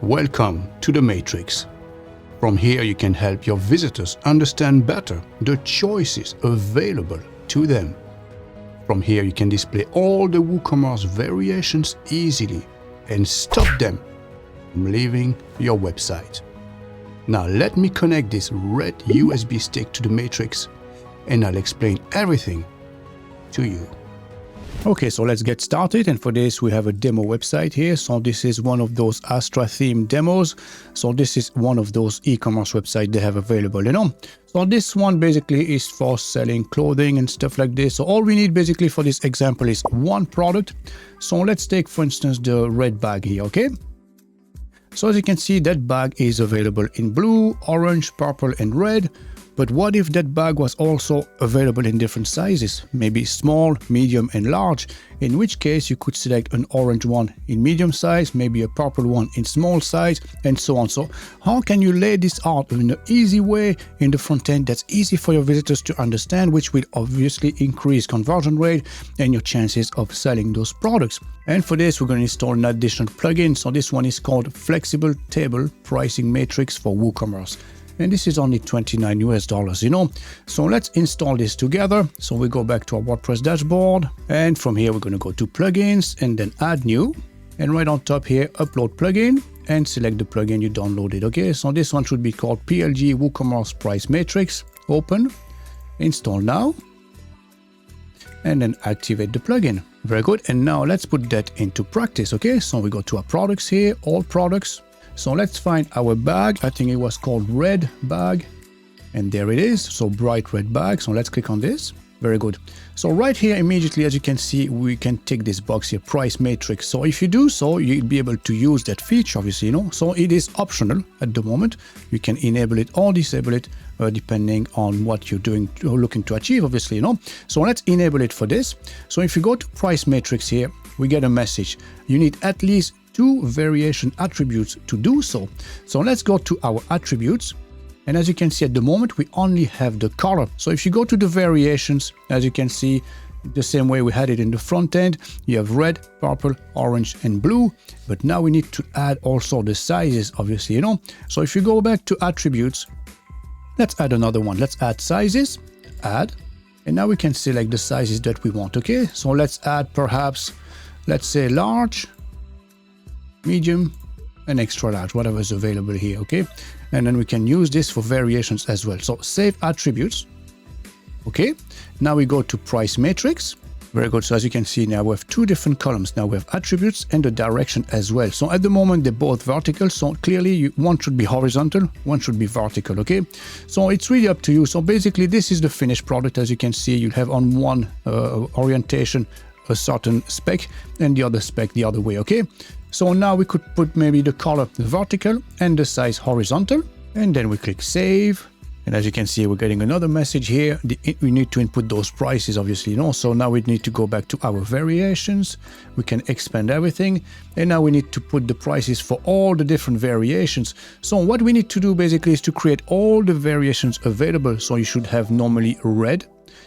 Welcome to the Matrix. From here you can help your visitors understand better the choices available to them. From here you can display all the WooCommerce variations easily and stop them from leaving your website. Now let me connect this red USB stick to the Matrix and I'll explain everything to you. Okay, so let's get started, and for this we have a demo website here. So this is one of those Astra themed demos. So this is one of those e-commerce websites they have available, So this one basically is for selling clothing and stuff like this. So all we need basically for this example is one product. So let's take for instance the red bag here, okay? So as you can see, that bag is available in blue, orange, purple and red. But what if that bag was also available in different sizes, maybe small, medium and large, in which case you could select an orange one in medium size, maybe a purple one in small size, and so on. So how can you lay this out in an easy way in the front end that's easy for your visitors to understand, which will obviously increase conversion rate and your chances of selling those products? And for this, we're going to install an additional plugin. So this one is called Flexible Table Pricing Matrix for WooCommerce. And this is only $29 US, So let's install this together. So we go back to our WordPress dashboard, and from here we're going to go to plugins and then add new, and right on top here upload plugin and select the plugin you downloaded. Okay, so this one should be called PLG WooCommerce Price Matrix. Open, install now, and then activate the plugin. Very good. And now let's put that into practice. Okay, so we go to our products here, all products. So let's find our bag. I think it was called red bag, and there it is. So bright red bag. So let's click on this. Very good. So right here immediately, as you can see, we can tick this box here, price matrix. So if you do so, you'll be able to use that feature, obviously, So it is optional at the moment. You can enable it or disable it depending on what you're doing, looking to achieve, obviously, So let's enable it for this. So if you go to price matrix here, we get a message. You need at least 2 variation attributes to do so. So let's go to our attributes. And as you can see at the moment, we only have the color. So if you go to the variations, as you can see, the same way we had it in the front end, you have red, purple, orange and blue. But now we need to add also the sizes, obviously, So if you go back to attributes, let's add another one. Let's add sizes, add. And now we can select the sizes that we want, okay? So let's add perhaps, let's say large, medium and extra large, whatever is available here, okay? And then we can use this for variations as well. So save attributes, okay? Now we go to price matrix. Very good. So as you can see now we have 2 different columns. Now we have attributes and the direction as well. So at the moment they're both vertical. So clearly one should be horizontal, one should be vertical, okay? So it's really up to you. So basically this is the finished product. As you can see, you have on one orientation a certain spec and the other spec the other way, okay? So now we could put maybe the color vertical and the size horizontal, and then we click save. And as you can see, we're getting another message here. We need to input those prices, obviously, So now we need to go back to our variations. We can expand everything. And now we need to put the prices for all the different variations. So what we need to do basically is to create all the variations available. So you should have normally red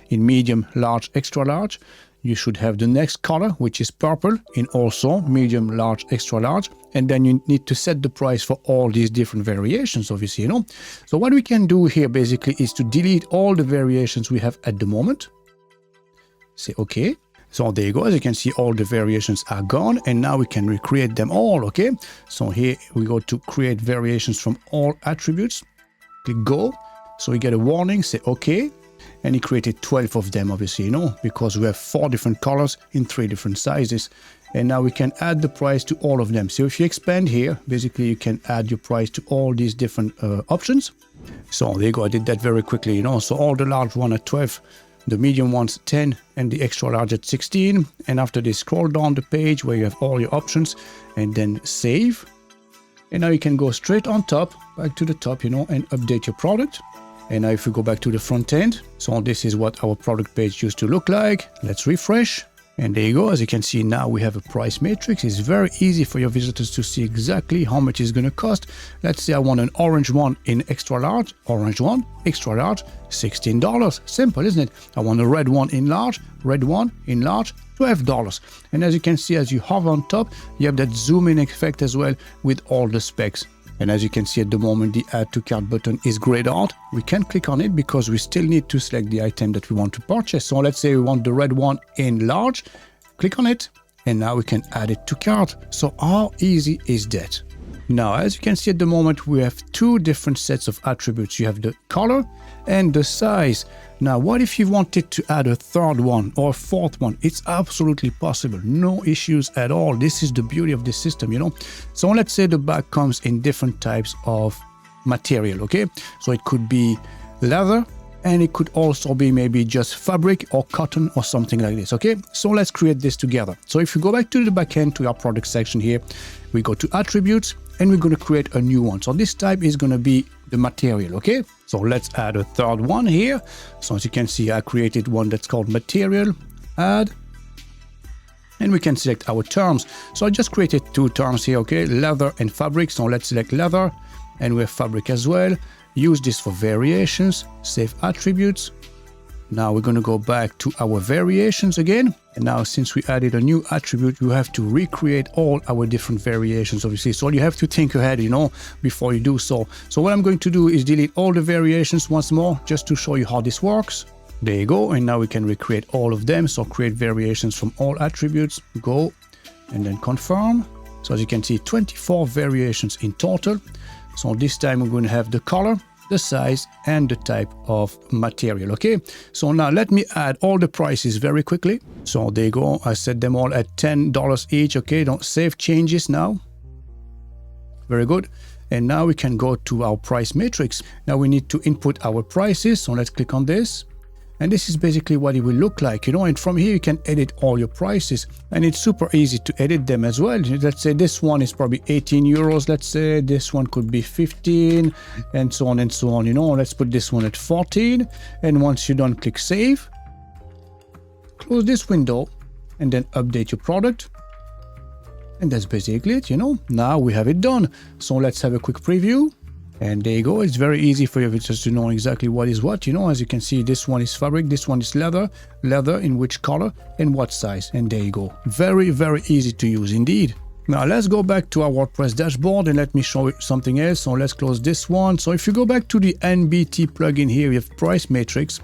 in medium, large, extra large. You should have the next color, which is purple, in also medium, large, extra large. And then you need to set the price for all these different variations, obviously, So what we can do here basically is to delete all the variations we have at the moment. Say OK. So there you go. As you can see, all the variations are gone. And now we can recreate them all, okay? So here we go to create variations from all attributes. Click go. So we get a warning, say OK. And he created 12 of them, obviously, because we have 4 different colors in 3 different sizes. And now we can add the price to all of them. So if you expand here, basically you can add your price to all these different options. So there you go. I did that very quickly, So all the large one at 12, the medium ones 10, and the extra large at 16. And after this, scroll down the page where you have all your options and then save. And now you can go straight on top, back to the top, and update your product. And now if we go back to the front end, so this is what our product page used to look like. Let's refresh. And there you go. As you can see, now we have a price matrix. It's very easy for your visitors to see exactly how much it's going to cost. Let's say I want an orange one in extra large, orange one, extra large, $16. Simple, isn't it? I want a red one in large, red one in large, $12. And as you can see, as you hover on top, you have that zoom in effect as well with all the specs. And as you can see at the moment, the add to cart button is grayed out. We can't click on it because we still need to select the item that we want to purchase. So let's say we want the red one in large, click on it, and now we can add it to cart. So how easy is that? Now, as you can see at the moment, we have two different sets of attributes. You have the color and the size. Now, what if you wanted to add a third one or a fourth one? It's absolutely possible. No issues at all. This is the beauty of this system, you know. So let's say the bag comes in different types of material, okay? So it could be leather, and it could also be maybe just fabric or cotton or something like this, okay? So let's create this together. So if you go back to the backend, to our product section here, we go to attributes, and we're going to create a new one. So this type is going to be the material, okay? So let's add a third one here. So as you can see, I created one that's called material, add, and we can select our terms. So I just created two terms here, okay? Leather and fabric. So let's select leather, and we have fabric as well. Use this for variations, save attributes. Now we're going to go back to our variations again. And now since we added a new attribute, you have to recreate all our different variations, obviously. So you have to think ahead, you know, before you do so. So what I'm going to do is delete all the variations once more, just to show you how this works. There you go. And now we can recreate all of them. So create variations from all attributes, go, and then confirm. So as you can see, 24 variations in total. So this time we're going to have the color, the size, and the type of material, okay? So now let me add all the prices very quickly. So there you go, I set them all at $10 each, okay? Don't save changes now. Very good. And now we can go to our price matrix. Now we need to input our prices, so let's click on this. And this is basically what it will look like, you know, and from here you can edit all your prices, and it's super easy to edit them as well. Let's say this one is probably 18 euros, let's say this one could be 15, and so on and so on, you know. Let's put this one at 14, and once you're done, click save, close this window, and then update your product. And that's basically it, you know. Now we have it done. So let's have a quick preview. And there you go. It's very easy for you just to know exactly what is what, you know. As you can see, this one is fabric, this one is leather, leather in which color and what size. And there you go. Very, very easy to use indeed. Now let's go back to our WordPress dashboard and let me show you something else. So let's close this one. So if you go back to the NBT plugin here, you have price matrix.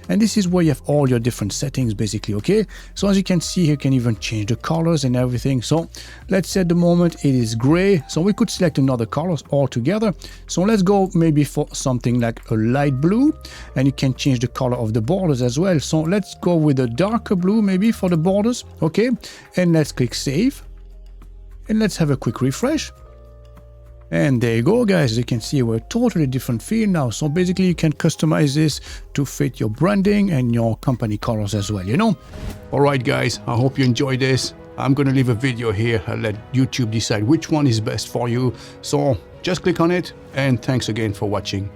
And this is where you have all your different settings basically, okay? So as you can see, you can even change the colors and everything. So let's say at the moment it is gray. So we could select another colors altogether. So let's go maybe for something like a light blue, and you can change the color of the borders as well. So let's go with a darker blue maybe for the borders, okay? And let's click save. And let's have a quick refresh. And there you go, guys. As you can see, we're a totally different feel now. So basically you can customize this to fit your branding and your company colors as well, you know. All right, guys, I hope you enjoyed this. I'm going to leave a video here. I'll let YouTube decide which one is best for you. So just click on it, and thanks again for watching.